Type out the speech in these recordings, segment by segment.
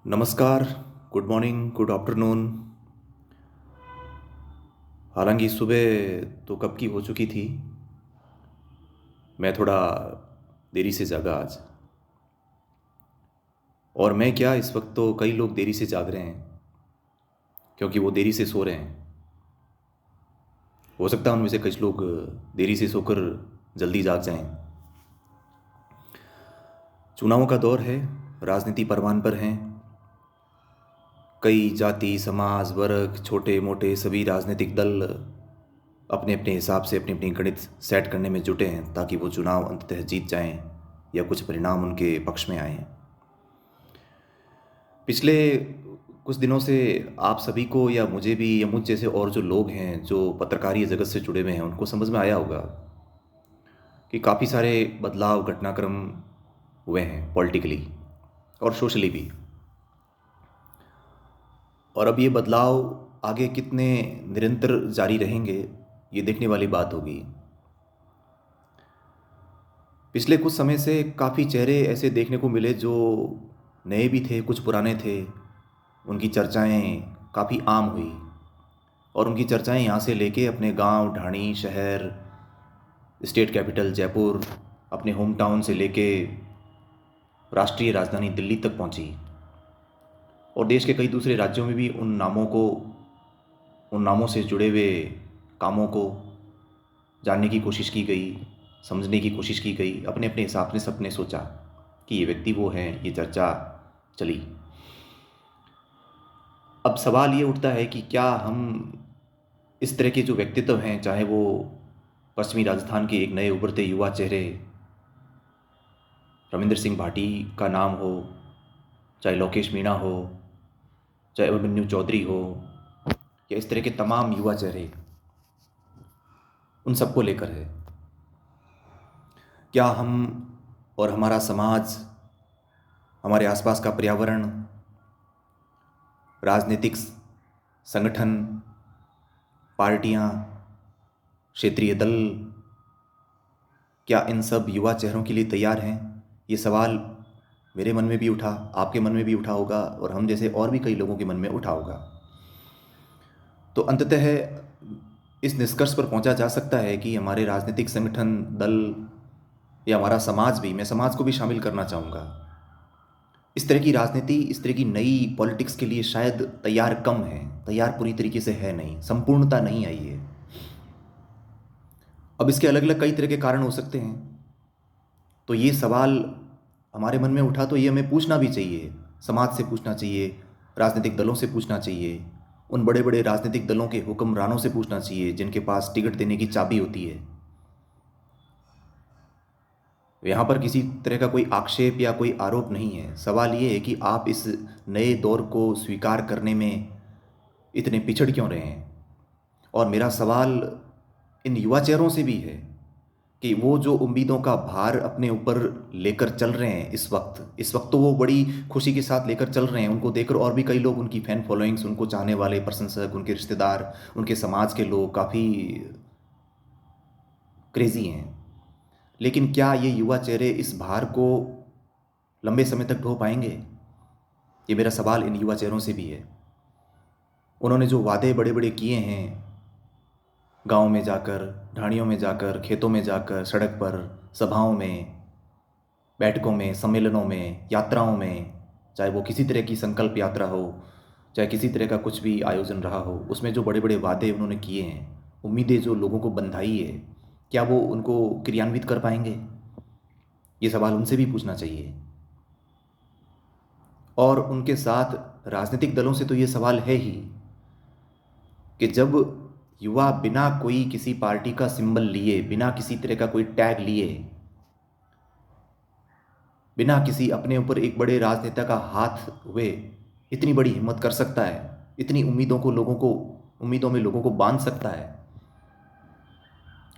नमस्कार, good morning, good afternoon. हालांकि सुबह तो कब की हो चुकी थी। मैं थोड़ा देरी से जागा आज। और मैं क्या, इस वक्त तो कई लोग देरी से जाग रहे हैं क्योंकि वो देरी से सो रहे हैं। हो सकता है उनमें से कुछ लोग देरी से सोकर जल्दी जाग जाएं। चुनावों का दौर है, राजनीति परवान पर हैं। कई जाति, समाज, वर्ग, छोटे मोटे सभी राजनीतिक दल अपने अपने हिसाब से अपनी अपनी गणित सेट करने में जुटे हैं ताकि वो चुनाव अंततः जीत जाएं या कुछ परिणाम उनके पक्ष में आएं। पिछले कुछ दिनों से आप सभी को या मुझे भी या मुझ जैसे और जो लोग हैं जो पत्रकारीय जगत से जुड़े हुए हैं उनको समझ में आया होगा कि काफ़ी सारे बदलाव, घटनाक्रम हुए हैं पॉलिटिकली और सोशली भी। और अब ये बदलाव आगे कितने निरंतर जारी रहेंगे, ये देखने वाली बात होगी। पिछले कुछ समय से काफ़ी चेहरे ऐसे देखने को मिले जो नए भी थे, कुछ पुराने थे। उनकी चर्चाएं काफ़ी आम हुई और उनकी चर्चाएं यहाँ से लेके अपने गांव, ढाणी, शहर, स्टेट कैपिटल जयपुर, अपने होम टाउन से लेके राष्ट्रीय राजधानी दिल्ली तक पहुंची। और देश के कई दूसरे राज्यों में भी उन नामों से जुड़े हुए कामों को जानने की कोशिश की गई, समझने की कोशिश की गई। अपने अपने हिसाब से सबने सोचा कि ये व्यक्ति वो हैं, ये चर्चा चली। अब सवाल ये उठता है कि क्या हम इस तरह के जो व्यक्तित्व हैं, चाहे वो पश्चिमी राजस्थान के एक नए उभरते युवा चेहरे रविंद्र सिंह भाटी का नाम हो, चाहे लोकेश मीणा हो, चाहे अभिमन्यु चौधरी हो, या इस तरह के तमाम युवा चेहरे, उन सबको लेकर है। क्या हम और हमारा समाज, हमारे आसपास का पर्यावरण, राजनीतिक संगठन, पार्टियां, क्षेत्रीय दल, क्या इन सब युवा चेहरों के लिए तैयार हैं? ये सवाल मेरे मन में भी उठा, आपके मन में भी उठा होगा और हम जैसे और भी कई लोगों के मन में उठा होगा। तो अंततः इस निष्कर्ष पर पहुंचा जा सकता है कि हमारे राजनीतिक संगठन, दल या हमारा समाज भी, मैं समाज को भी शामिल करना चाहूँगा, इस तरह की राजनीति, इस तरह की नई पॉलिटिक्स के लिए शायद तैयार कम है, तैयार पूरी तरीके से है नहीं, संपूर्णता नहीं आई है। अब इसके अलग अलग कई तरह के कारण हो सकते हैं। तो ये सवाल हमारे मन में उठा तो ये हमें पूछना भी चाहिए, समाज से पूछना चाहिए, राजनीतिक दलों से पूछना चाहिए, उन बड़े बड़े राजनीतिक दलों के हुक्मरानों से पूछना चाहिए जिनके पास टिकट देने की चाबी होती है। यहाँ पर किसी तरह का कोई आक्षेप या कोई आरोप नहीं है। सवाल ये है कि आप इस नए दौर को स्वीकार करने में इतने पिछड़ क्यों रहे हैं। और मेरा सवाल इन युवा चेहरों से भी है कि वो जो उम्मीदों का भार अपने ऊपर लेकर चल रहे हैं इस वक्त तो वो बड़ी खुशी के साथ लेकर चल रहे हैं। उनको देखकर और भी कई लोग, उनकी फैन फॉलोइंग्स, उनको चाहने वाले प्रशंसक, उनके रिश्तेदार, उनके समाज के लोग काफ़ी क्रेजी हैं। लेकिन क्या ये युवा चेहरे इस भार को लंबे समय तक ढो पाएंगे? ये मेरा सवाल इन युवा चेहरों से भी है। उन्होंने जो वादे बड़े बड़े किए हैं, गांव में जाकर, ढाणियों में जाकर, खेतों में जाकर, सड़क पर, सभाओं में, बैठकों में, सम्मेलनों में, यात्राओं में, चाहे वो किसी तरह की संकल्प यात्रा हो, चाहे किसी तरह का कुछ भी आयोजन रहा हो, उसमें जो बड़े बड़े वादे उन्होंने किए हैं, उम्मीदें जो लोगों को बंधाई है, क्या वो उनको क्रियान्वित कर पाएंगे? ये सवाल उनसे भी पूछना चाहिए। और उनके साथ राजनीतिक दलों से तो ये सवाल है ही कि जब युवा बिना कोई किसी पार्टी का सिंबल लिए, बिना किसी तरह का कोई टैग लिए, बिना किसी अपने ऊपर एक बड़े राजनेता का हाथ हुए इतनी बड़ी हिम्मत कर सकता है, इतनी उम्मीदों में लोगों को बांध सकता है,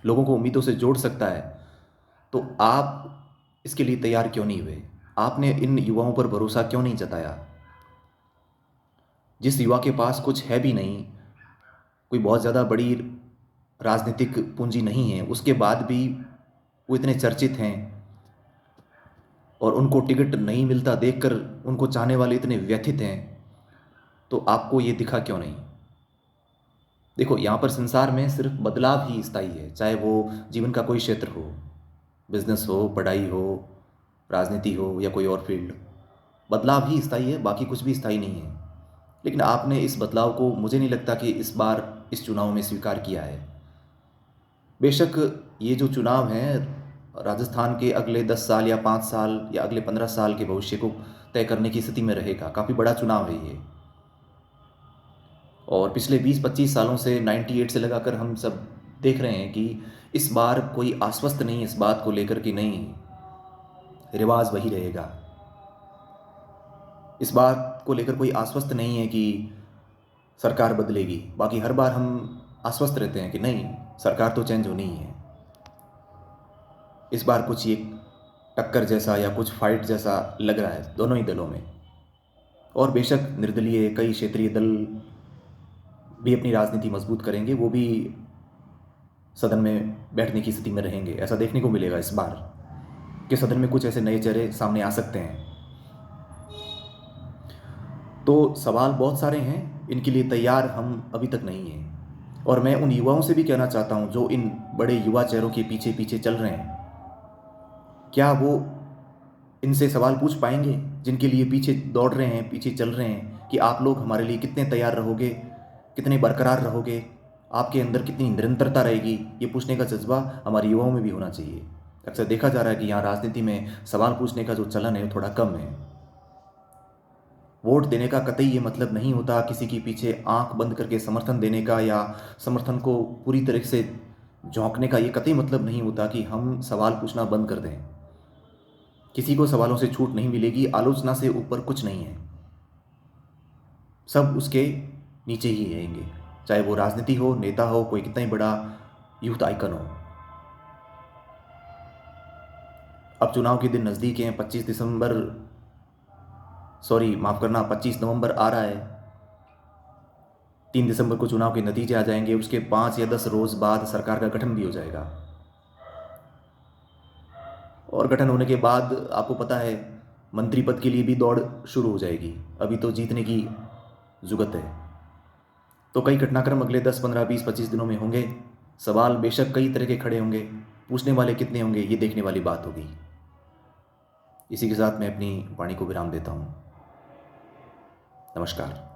लोगों को उम्मीदों से जोड़ सकता है, तो आप इसके लिए तैयार क्यों नहीं हुए? आपने इन युवाओं पर भरोसा क्यों नहीं जताया? जिस युवा के पास कुछ है भी नहीं, कोई बहुत ज़्यादा बड़ी राजनीतिक पूंजी नहीं है, उसके बाद भी वो इतने चर्चित हैं, और उनको टिकट नहीं मिलता देखकर उनको चाहने वाले इतने व्यथित हैं, तो आपको ये दिखा क्यों नहीं? देखो, यहाँ पर संसार में सिर्फ बदलाव ही स्थायी है, चाहे वो जीवन का कोई क्षेत्र हो, बिजनेस हो, पढ़ाई हो, राजनीति हो या कोई और फील्ड। बदलाव ही स्थायी है, बाकी कुछ भी स्थायी नहीं है। लेकिन आपने इस बदलाव को, मुझे नहीं लगता कि इस बार इस चुनाव में स्वीकार किया है। बेशक ये जो चुनाव है राजस्थान के अगले 10 साल या 5 साल या अगले 15 साल के भविष्य को तय करने की स्थिति में रहेगा। काफ़ी बड़ा चुनाव है ये, और पिछले 20-25 सालों से 98 से लगाकर हम सब देख रहे हैं कि इस बार कोई आश्वस्त नहीं इस बात को लेकर कि नहीं, रिवाज वही रहेगा। इस बात को लेकर कोई आश्वस्त नहीं है कि सरकार बदलेगी। बाकी हर बार हम आश्वस्त रहते हैं कि नहीं, सरकार तो चेंज होनी ही है। इस बार कुछ ये टक्कर जैसा या कुछ फाइट जैसा लग रहा है दोनों ही दलों में। और बेशक निर्दलीय कई क्षेत्रीय दल भी अपनी राजनीति मजबूत करेंगे, वो भी सदन में बैठने की स्थिति में रहेंगे। ऐसा देखने को मिलेगा इस बार कि सदन में कुछ ऐसे नए चेहरे सामने आ सकते हैं। तो सवाल बहुत सारे हैं, इनके लिए तैयार हम अभी तक नहीं हैं। और मैं उन युवाओं से भी कहना चाहता हूं जो इन बड़े युवा चेहरों के पीछे पीछे चल रहे हैं, क्या वो इनसे सवाल पूछ पाएंगे जिनके लिए पीछे दौड़ रहे हैं, पीछे चल रहे हैं, कि आप लोग हमारे लिए कितने तैयार रहोगे, कितने बरकरार रहोगे, आपके अंदर कितनी निरंतरता रहेगी? ये पूछने का जज्बा हमारे युवाओं में भी होना चाहिए। अक्सर देखा जा रहा है कि यहाँ राजनीति में सवाल पूछने का जो चलन है थोड़ा कम है। वोट देने का कतई ये मतलब नहीं होता किसी के पीछे आंख बंद करके समर्थन देने का, या समर्थन को पूरी तरह से झोंकने का। ये कतई मतलब नहीं होता कि हम सवाल पूछना बंद कर दें। किसी को सवालों से छूट नहीं मिलेगी, आलोचना से ऊपर कुछ नहीं है, सब उसके नीचे ही रहेंगे, चाहे वो राजनीति हो, नेता हो, कोई कितना ही बड़ा यूथ आइकन हो। अब चुनाव के दिन नज़दीक हैं, 25 नवंबर आ रहा है। 3 दिसंबर को चुनाव के नतीजे आ जाएंगे, उसके 5 या 10 रोज बाद सरकार का गठन भी हो जाएगा। और गठन होने के बाद आपको पता है मंत्री पद के लिए भी दौड़ शुरू हो जाएगी। अभी तो जीतने की जुगत है। तो कई घटनाक्रम अगले 10, 15, 20, 25 दिनों में होंगे। सवाल बेशक कई तरह के खड़े होंगे, पूछने वाले कितने होंगे ये देखने वाली बात होगी। इसी के साथ मैं अपनी वाणी को विराम देता हूँ। नमस्कार।